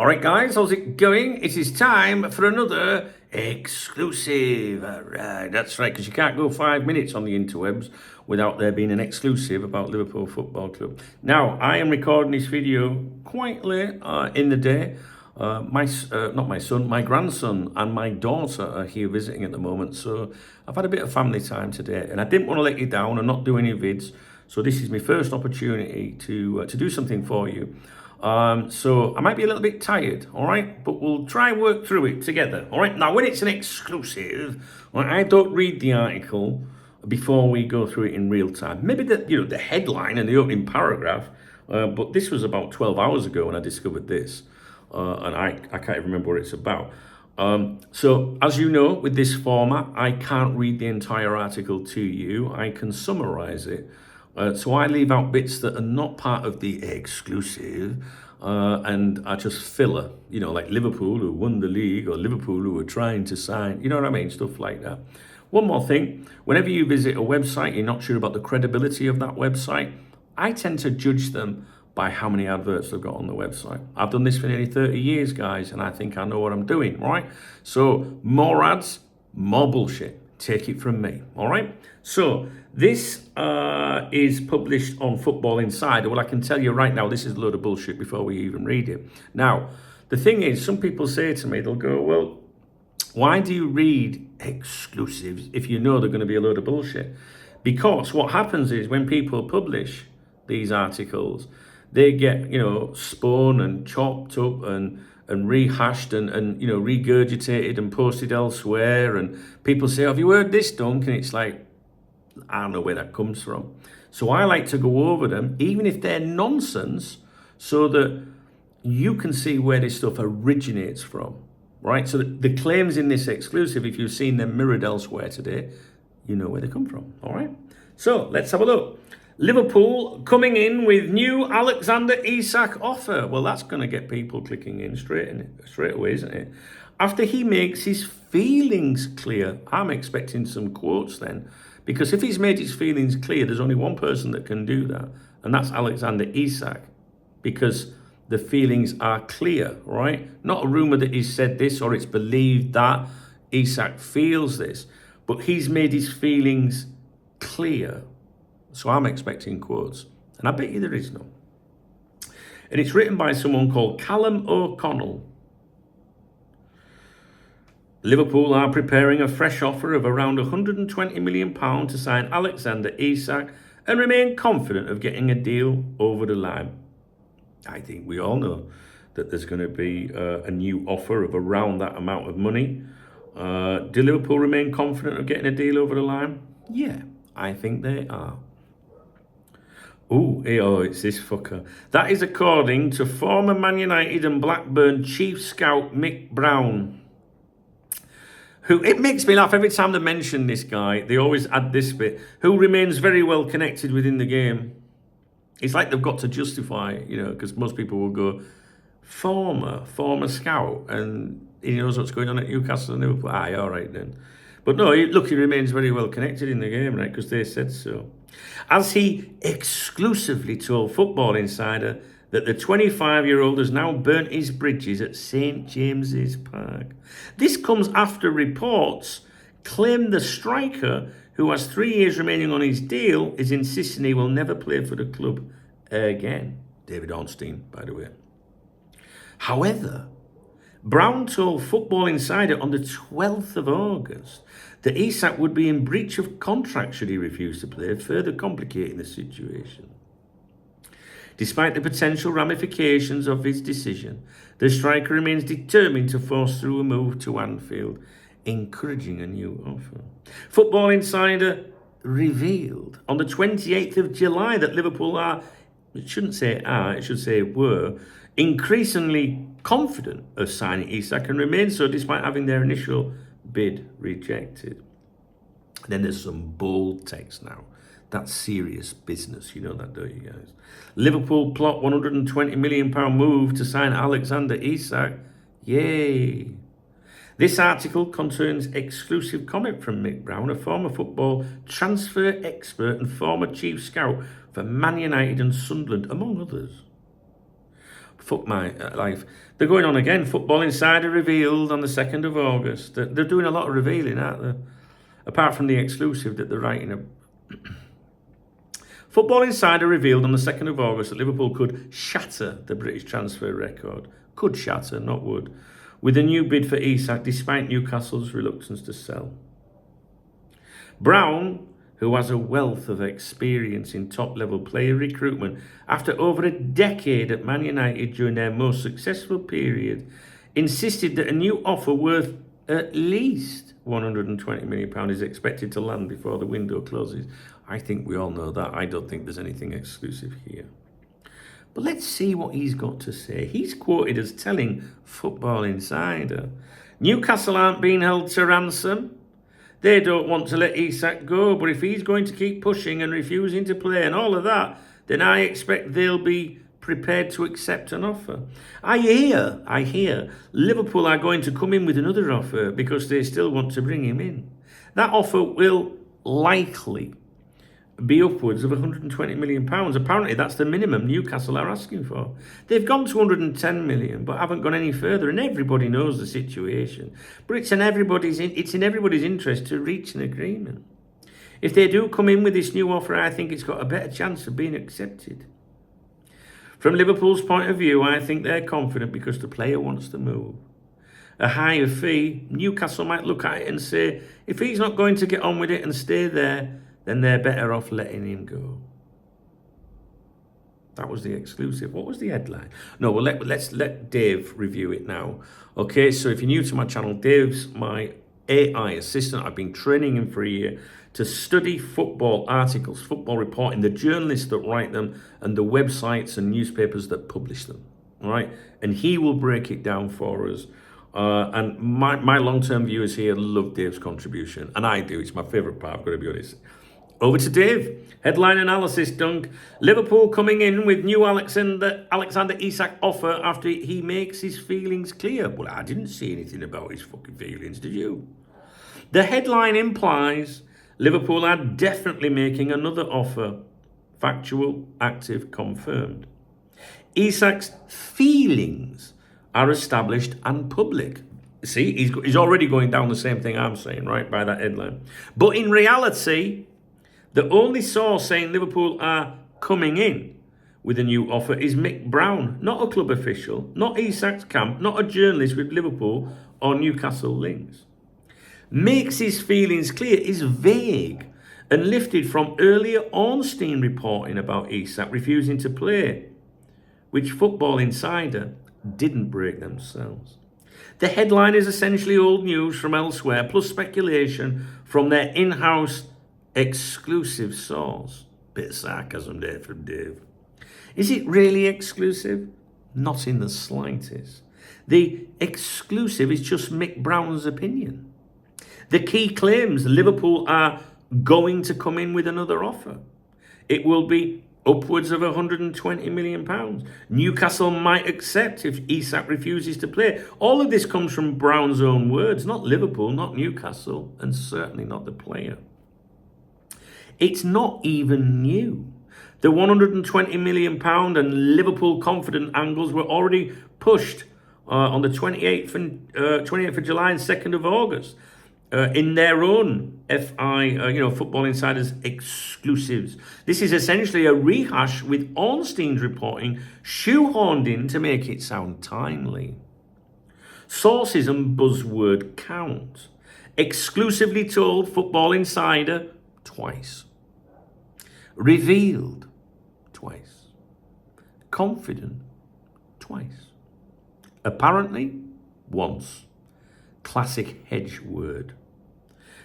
All right, guys, how's it going? It is time for another exclusive. All right, that's right, because you can't go 5 minutes on the interwebs without there being an exclusive about Liverpool Football Club. Now, I am recording this video quite late in the day. Not my son, my grandson and my daughter are here visiting at the moment. So I've had a bit of family time today, and I didn't want to let you down and not do any vids. So this is my first opportunity to do something for you. So I might be a little bit tired, all right? But we'll try and work through it together, all right? Now, when it's an exclusive, I don't read the article before we go through it in real time. Maybe the headline and the opening paragraph, but this was about 12 hours ago when I discovered this, and I can't even remember what it's about. So, as you know, with this format, I can't read the entire article to you. I can summarize it. So I leave out bits that are not part of the exclusive, and are just filler, like Liverpool who won the league, or Liverpool who were trying to sign, you know what I mean, stuff like that. One more thing, whenever you visit a website, you're not sure about the credibility of that website, I tend to judge them by how many adverts they've got on the website. I've done this for nearly 30 years, guys, and I think I know what I'm doing, right? So more ads, more bullshit. Take it from me, all right? So this is published on Football Insider. Well, I can tell you right now, this is a load of bullshit before we even read it. Now, the thing is, some people say to me, they'll go, well, why do you read exclusives if you know they're going to be a load of bullshit? Because what happens is when people publish these articles, they get, spun and chopped up and rehashed and regurgitated and posted elsewhere. And people say, have you heard this, Dunk? And it's like, I don't know where that comes from. So I like to go over them, even if they're nonsense, so that you can see where this stuff originates from, right? So the claims in this exclusive, if you've seen them mirrored elsewhere today, you know where they come from, all right? So let's have a look. Liverpool coming in with new Alexander Isak offer. Well, that's going to get people clicking in straight away, isn't it? After he makes his feelings clear. I'm expecting some quotes then, because if he's made his feelings clear, there's only one person that can do that, and that's Alexander Isak, because the feelings are clear, right? Not a rumour that he's said this or it's believed that Isak feels this, but he's made his feelings clear. So I'm expecting quotes, and I bet you there is none. And it's written by someone called Callum O'Connell. Liverpool are preparing a fresh offer of around £120 million to sign Alexander Isak and remain confident of getting a deal over the line. I think we all know that there's going to be a new offer of around that amount of money. Do Liverpool remain confident of getting a deal over the line? Yeah, I think they are. Oh, it's this fucker. That is according to former Man United and Blackburn chief scout Mick Brown. Who, it makes me laugh every time they mention this guy. They always add this bit. Who remains very well connected within the game. It's like they've got to justify, because most people will go, former scout, and he knows what's going on at Newcastle and Liverpool. Aye, all right then. But no, he remains very well connected in the game, right? Because they said so. As he exclusively told Football Insider that the 25-year-old has now burnt his bridges at St James's Park. This comes after reports claim the striker, who has 3 years remaining on his deal, is insisting he will never play for the club again. David Ornstein, by the way. However, Brown told Football Insider on the 12th of August that Isak would be in breach of contract should he refuse to play, further complicating the situation. Despite the potential ramifications of his decision, the striker remains determined to force through a move to Anfield, encouraging a new offer. Football Insider revealed on the 28th of July that Liverpool are, it shouldn't say are, it should say were, increasingly confident of signing Isak and remain so despite having their initial bid rejected. Then there's some bold text now. That's serious business, you know that, don't you guys? Liverpool plot £120 million move to sign Alexander Isak. Yay! This article contains exclusive comment from Mick Brown, a former football transfer expert and former chief scout for Man United and Sunderland, among others. Fuck my life. They're going on again. Football Insider revealed on the 2nd of August. They're doing a lot of revealing, aren't they? Apart from the exclusive that they're writing. Football Insider revealed on the 2nd of August that Liverpool could shatter the British transfer record. Could shatter, not would. With a new bid for Isak, despite Newcastle's reluctance to sell. Brown, who has a wealth of experience in top-level player recruitment, after over a decade at Man United during their most successful period, insisted that a new offer worth at least £120 million is expected to land before the window closes. I think we all know that. I don't think there's anything exclusive here. But let's see what he's got to say. He's quoted as telling Football Insider, Newcastle aren't being held to ransom. They don't want to let Isak go, but if he's going to keep pushing and refusing to play and all of that, then I expect they'll be prepared to accept an offer. I hear Liverpool are going to come in with another offer because they still want to bring him in. That offer will likely be upwards of £120 million. Apparently that's the minimum Newcastle are asking for. They've gone to 110 million but haven't gone any further, and everybody knows the situation. But it's in everybody's interest to reach an agreement. If they do come in with this new offer, I think it's got a better chance of being accepted. From Liverpool's point of view, I think they're confident because the player wants to move. A higher fee, Newcastle might look at it and say, if he's not going to get on with it and stay there, then they're better off letting him go. That was the exclusive. What was the headline? No, well, let's let Dave review it now. Okay, so if you're new to my channel, Dave's my AI assistant. I've been training him for a year to study football articles, football reporting, the journalists that write them, and the websites and newspapers that publish them. All right, and he will break it down for us. And my long-term viewers here love Dave's contribution, and I do. It's my favourite part, I've got to be honest. Over to Dave. Headline analysis, Dunk. Liverpool coming in with new Alexander Isak offer after he makes his feelings clear. Well, I didn't see anything about his fucking feelings, did you? The headline implies Liverpool are definitely making another offer. Factual, active, confirmed. Isak's feelings are established and public. See, he's already going down the same thing I'm saying, right, by that headline. But in reality, the only source saying Liverpool are coming in with a new offer is Mick Brown, not a club official, not Isak's camp, not a journalist with Liverpool or Newcastle links. Makes his feelings clear is vague and lifted from earlier Ornstein reporting about Isak refusing to play, which Football Insider didn't break themselves. The headline is essentially old news from elsewhere, plus speculation from their in-house exclusive source. Bit of sarcasm there from Dave. Is it really exclusive? Not in the slightest. The exclusive is just Mick Brown's opinion. The key claims Liverpool are going to come in with another offer. It will be upwards of £120 million. Newcastle might accept if Isak refuses to play. All of this comes from Brown's own words, not Liverpool, not Newcastle, and certainly not the player. It's not even new. The £120 million and Liverpool confident angles were already pushed on the 28th of July and 2nd of August. In their own Football Insider's exclusives. This is essentially a rehash with Ornstein's reporting shoehorned in to make it sound timely. Sources and buzzword count. Exclusively told Football Insider twice. Revealed twice. Confident twice. Apparently once. Classic hedge word.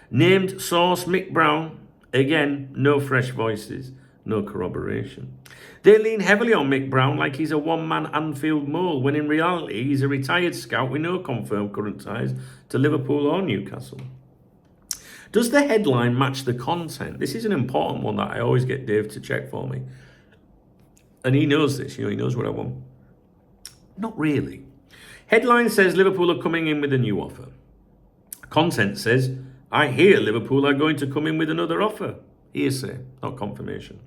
Named source Mick Brown. Again, no fresh voices, no corroboration. They lean heavily on Mick Brown like he's a one-man Anfield mole, when in reality he's a retired scout with no confirmed current ties to Liverpool or Newcastle. Does the headline match the content? This is an important one that I always get Dave to check for me. And he knows this, he knows what I want. Not really. Headline says Liverpool are coming in with a new offer. Content says, I hear Liverpool are going to come in with another offer. Hearsay, not confirmation.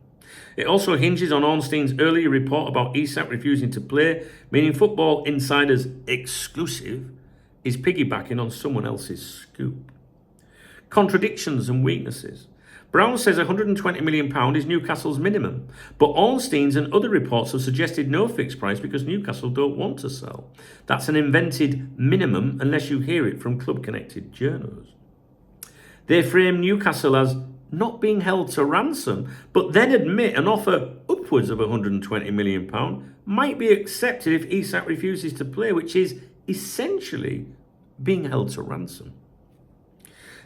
It also hinges on Ornstein's earlier report about Isak refusing to play, meaning Football Insider's exclusive is piggybacking on someone else's scoop. Contradictions and weaknesses. Brown says £120 million is Newcastle's minimum, but Ornstein's and other reports have suggested no fixed price because Newcastle don't want to sell. That's an invented minimum unless you hear it from club-connected journos. They frame Newcastle as not being held to ransom, but then admit an offer upwards of £120 million might be accepted if Isak refuses to play, which is essentially being held to ransom.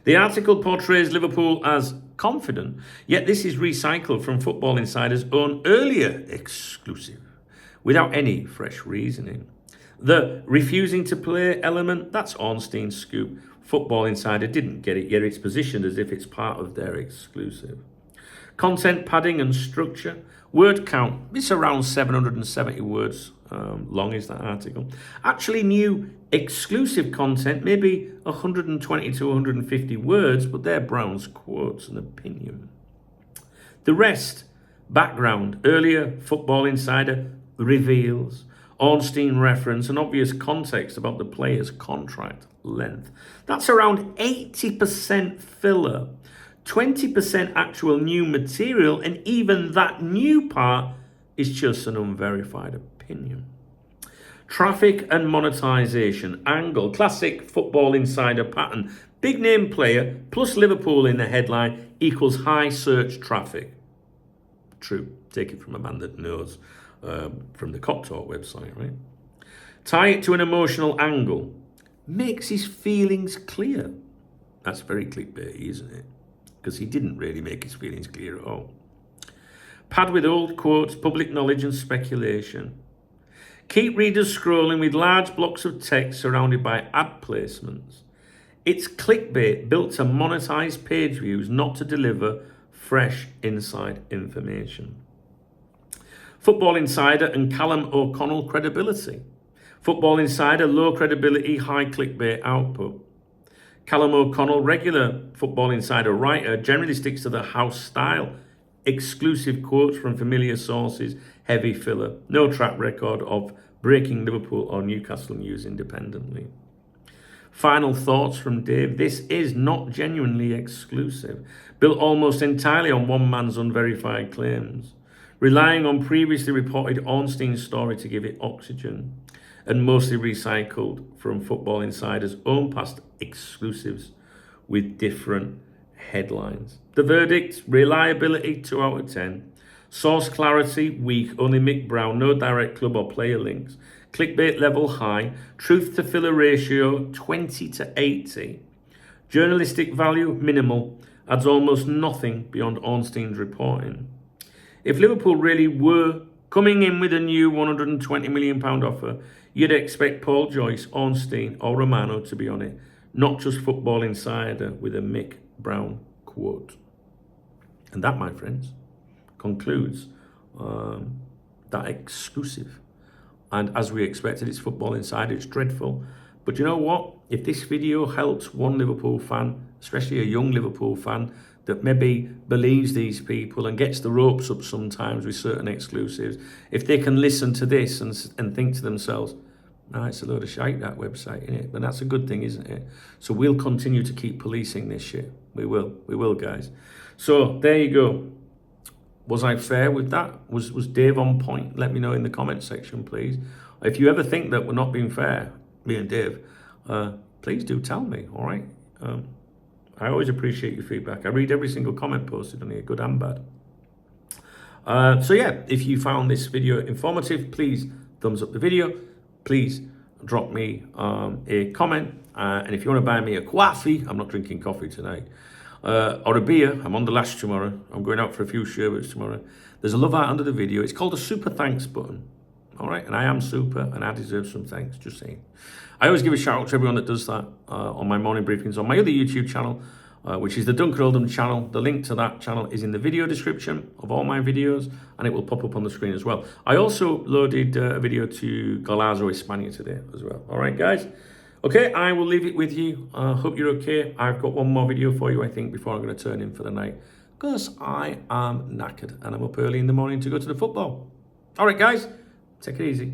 The article portrays Liverpool as confident, yet this is recycled from Football Insider's own earlier exclusive, without any fresh reasoning. The refusing to play element, that's Ornstein's scoop. Football Insider didn't get it, yet it's positioned as if it's part of their exclusive. Content padding and structure. Word count, it's around 770 words long is that article. Actually new exclusive content, maybe 120 to 150 words, but they're Brown's quotes and opinion. The rest, background, earlier Football Insider reveals, Ornstein reference and obvious context about the player's contract length. That's around 80% filler, 20% actual new material, and even that new part is just an unverified opinion. Traffic and monetization angle, classic Football Insider pattern. Big name player plus Liverpool in the headline equals high search traffic. True, take it from a man that knows from the Cop Talk website, right? Tie it to an emotional angle. Makes his feelings clear. That's very clickbaity, isn't it? Because he didn't really make his feelings clear at all. Pad with old quotes, public knowledge and speculation. Keep readers scrolling with large blocks of text surrounded by ad placements. It's clickbait built to monetize page views, not to deliver fresh inside information. Football Insider and Callum O'Connell credibility. Football Insider, low credibility, high clickbait output. Callum O'Connell, regular Football Insider writer, generally sticks to the house style. Exclusive quotes from familiar sources, heavy filler. No track record of breaking Liverpool or Newcastle news independently. Final thoughts from Dave. This is not genuinely exclusive. Built almost entirely on one man's unverified claims. Relying on previously reported Ornstein story to give it oxygen. And mostly recycled from Football Insider's own past exclusives with different headlines. The verdict, reliability 2 out of 10. Source clarity, weak, only Mick Brown, no direct club or player links. Clickbait level high, truth to filler ratio 20 to 80. Journalistic value minimal, adds almost nothing beyond Ornstein's reporting. If Liverpool really were coming in with a new £120 million offer, you'd expect Paul Joyce, Ornstein or Romano to be on it, not just Football Insider with a Mick Brown quote. And that, my friends, concludes that exclusive. And as we expected, it's Football Insider, it's dreadful. But you know what? If this video helps one Liverpool fan, especially a young Liverpool fan, that maybe believes these people and gets the ropes up sometimes with certain exclusives, if they can listen to this and think to themselves, no, it's a load of shite, that website, isn't it? But that's a good thing, isn't it? So we'll continue to keep policing this shit. We will, guys. So there you go. Was I fair with that? Was Dave on point? Let me know in the comment section, please. If you ever think that we're not being fair, me and Dave, please do tell me, all right? I always appreciate your feedback. I read every single comment posted on here, good and bad. So yeah, if you found this video informative, please thumbs up the video. Please drop me a comment. And if you want to buy me a coffee, I'm not drinking coffee tonight, or a beer, I'm on the lash tomorrow. I'm going out for a few sherbets tomorrow. There's a love art under the video. It's called a super thanks button. All right, and I am super, and I deserve some thanks, just saying. I always give a shout out to everyone that does that on my morning briefings on my other YouTube channel, which is the Duncan Oldham channel. The link to that channel is in the video description of all my videos, and it will pop up on the screen as well. I also loaded a video to Golazo Espana today as well. All right, guys. Okay, I will leave it with you. Hope you're okay. I've got one more video for you, I think, before I'm going to turn in for the night. because I am knackered and I'm up early in the morning to go to the football. All right, guys, take it easy.